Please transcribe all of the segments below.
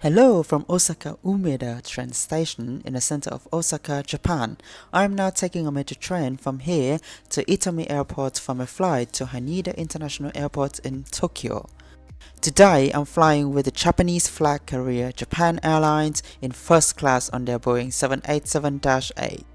Hello from Osaka Umeda train station in the center of Osaka, Japan. I am now taking a metro train from here to Itami Airport from a flight to Haneda International Airport in Tokyo. Today I'm flying with the Japanese flag carrier Japan Airlines in first class on their Boeing 787-8.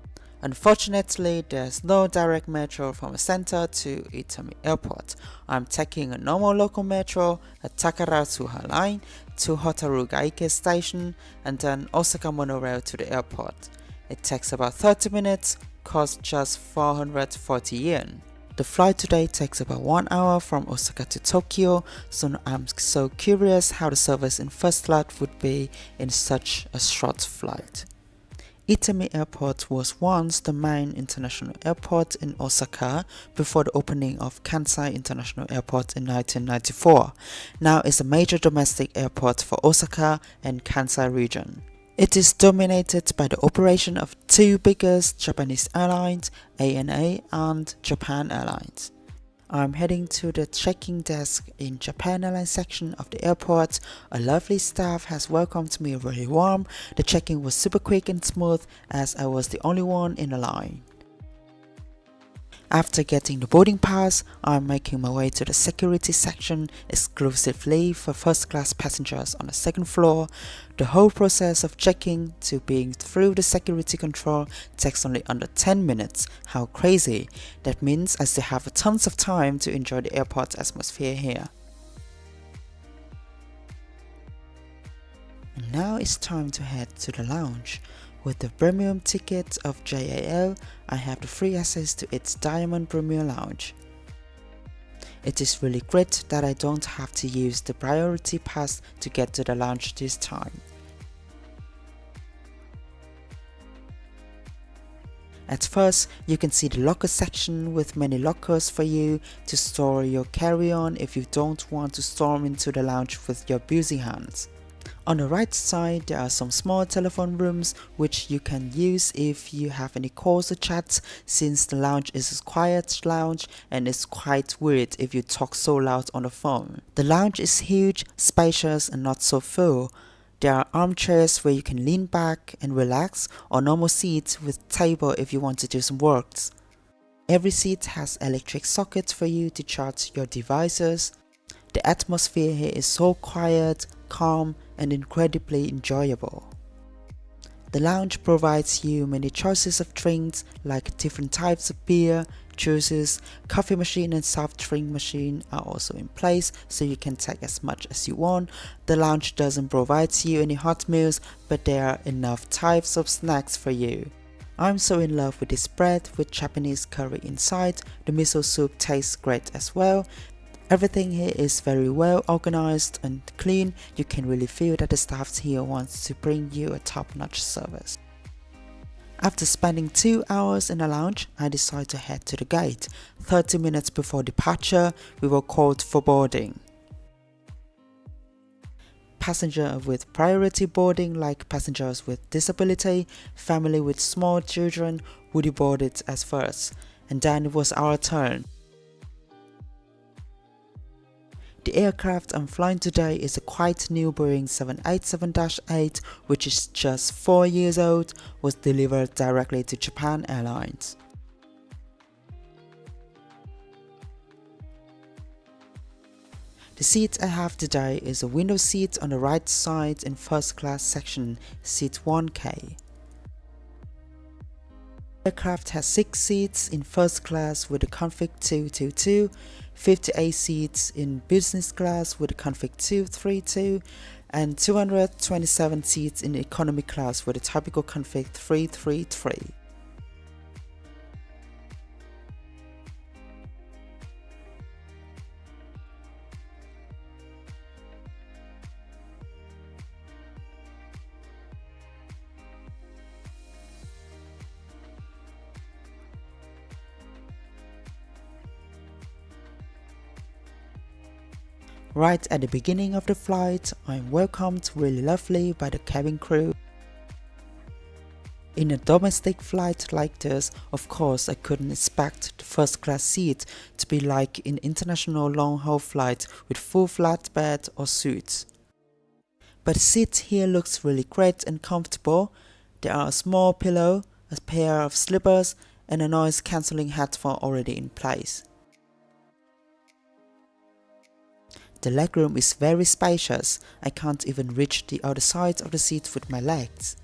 Unfortunately, there's no direct metro from the center to Itami Airport. I'm taking a normal local metro at Takarasuha line to Hotaru Gaike station and then Osaka monorail to the airport. It takes about 30 minutes, costs just 440 yen. The flight today takes about 1 hour from Osaka to Tokyo, so I'm so curious how the service in first class would be in such a short flight. Itami Airport was once the main international airport in Osaka before the opening of Kansai International Airport in 1994. Now it's a major domestic airport for Osaka and Kansai region. It is dominated by the operation of two biggest Japanese airlines, ANA and Japan Airlines. I'm heading to the check-in desk in Japan Airlines section of the airport. A lovely staff has welcomed me really warm. The check-in was super quick and smooth as I was the only one in the line. After getting the boarding pass, I'm making my way to the security section exclusively for first class passengers on the second floor. The whole process of checking to being through the security control takes only under 10 minutes. How crazy! That means I still have tons of time to enjoy the airport atmosphere here. And now it's time to head to the lounge. With the premium ticket of JAL, I have the free access to its Diamond Premium Lounge. It is really great that I don't have to use the priority pass to get to the lounge this time. At first, you can see the locker section with many lockers for you to store your carry-on if you don't want to storm into the lounge with your busy hands. On the right side, there are some small telephone rooms which you can use if you have any calls or chats, since the lounge is a quiet lounge and it's quite weird if you talk so loud on the phone. The lounge is huge, spacious and not so full. There are armchairs where you can lean back and relax, or normal seats with table if you want to do some works. Every seat has electric sockets for you to charge your devices. The atmosphere here is so quiet, calm and incredibly enjoyable. The lounge provides you many choices of drinks like different types of beer, juices, coffee machine and soft drink machine are also in place so you can take as much as you want. The lounge doesn't provide you any hot meals, but there are enough types of snacks for you. I'm so in love with this bread with Japanese curry inside. The miso soup tastes great as well. Everything here is very well organized and clean. You can really feel that the staff here wants to bring you a top-notch service. After spending 2 hours in the lounge, I decided to head to the gate. 30 minutes before departure, we were called for boarding. Passengers with priority boarding, like passengers with disability, family with small children, would be boarded as first, and then it was our turn. The aircraft I'm flying today is a quite new Boeing 787-8, which is just 4 years old, was delivered directly to Japan Airlines. The seat I have today is a window seat on the right side in first class section, seat 1K. The aircraft has 6 seats in first class with a config 222, 58 seats in business class with a config 232, and 227 seats in economy class with a typical config 333. Right at the beginning of the flight, I'm welcomed really lovely by the cabin crew. In a domestic flight like this, of course I couldn't expect the first class seat to be like in international long-haul flight with full flat bed or suites. But the seat here looks really great and comfortable. There are a small pillow, a pair of slippers, and a noise cancelling headphone already in place. The legroom is very spacious. I can't even reach the other side of the seat with my legs.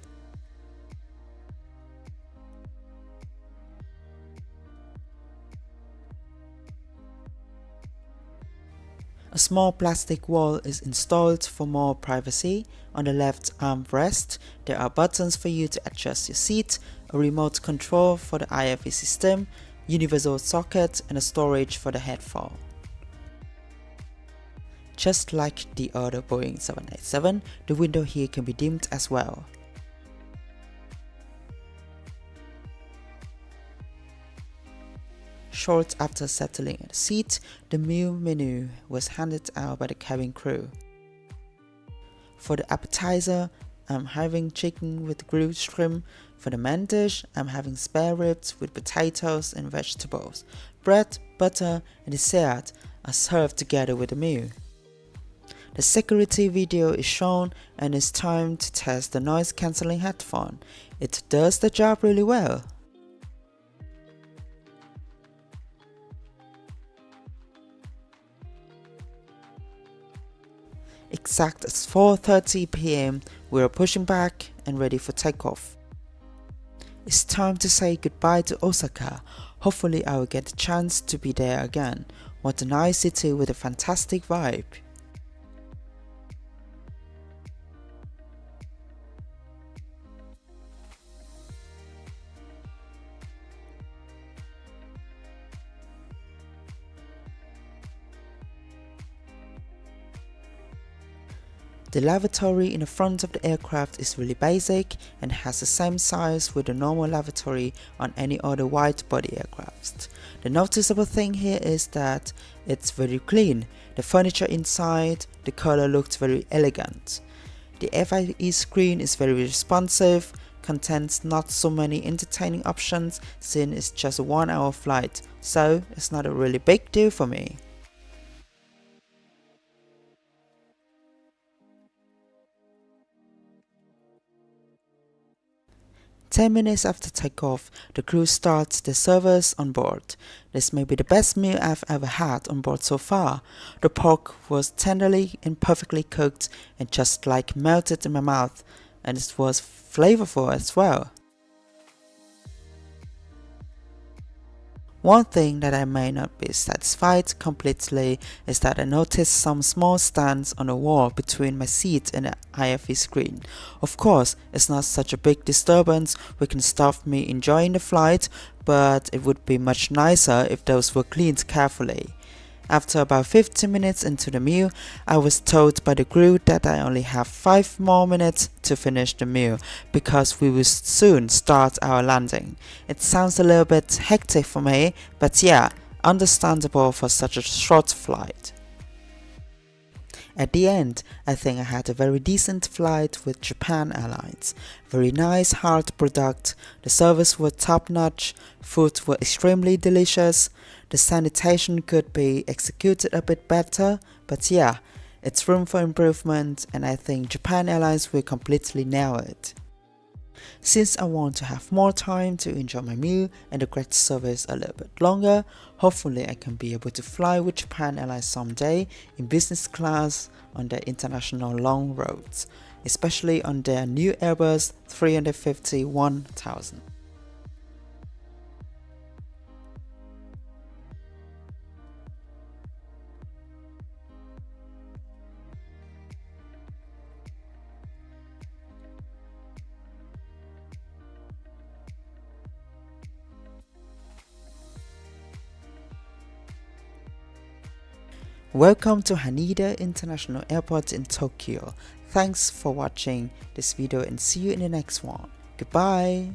A small plastic wall is installed for more privacy. On the left armrest, there are buttons for you to adjust your seat, a remote control for the IFE system, universal socket, and a storage for the headphone. Just like the other Boeing 787, the window here can be dimmed as well. Short after settling in the seat, the meal menu was handed out by the cabin crew. For the appetizer, I'm having chicken with grilled shrimp. For the main dish, I'm having spare ribs with potatoes and vegetables. Bread, butter, and dessert are served together with the meal. The security video is shown and it's time to test the noise cancelling headphone. It does the job really well. Exact as 4:30 p.m, we are pushing back and ready for takeoff. It's time to say goodbye to Osaka. Hopefully I will get the chance to be there again. What a nice city with a fantastic vibe. The lavatory in the front of the aircraft is really basic and has the same size with the normal lavatory on any other wide-body aircraft. The noticeable thing here is that it's very clean. The furniture inside, the color looks very elegant. The FIE screen is very responsive, contains not so many entertaining options since it's just a 1-hour flight, so it's not a really big deal for me. Ten minutes after takeoff, the crew starts the service on board. This may be the best meal I've ever had on board so far. The pork was tenderly and perfectly cooked and just like melted in my mouth, and it was flavorful as well. One thing that I may not be satisfied completely is that I noticed some small stands on the wall between my seat and the IFE screen. Of course, it's not such a big disturbance which can stop me enjoying the flight, but it would be much nicer if those were cleaned carefully. After about 15 minutes into the meal, I was told by the crew that I only have 5 more minutes to finish the meal because we will soon start our landing. It sounds a little bit hectic for me, but yeah, understandable for such a short flight. At the end, I think I had a very decent flight with Japan Airlines. Very nice, hard product, the service was top notch, food were extremely delicious, the sanitation could be executed a bit better, but yeah, it's room for improvement and I think Japan Airlines will completely nail it. Since I want to have more time to enjoy my meal and the great service a little bit longer, hopefully I can be able to fly with Japan Airlines someday in business class on their international long roads, especially on their new Airbus 350-1000. Welcome to Haneda International Airport in Tokyo. Thanks for watching this video and see you in the next one. Goodbye.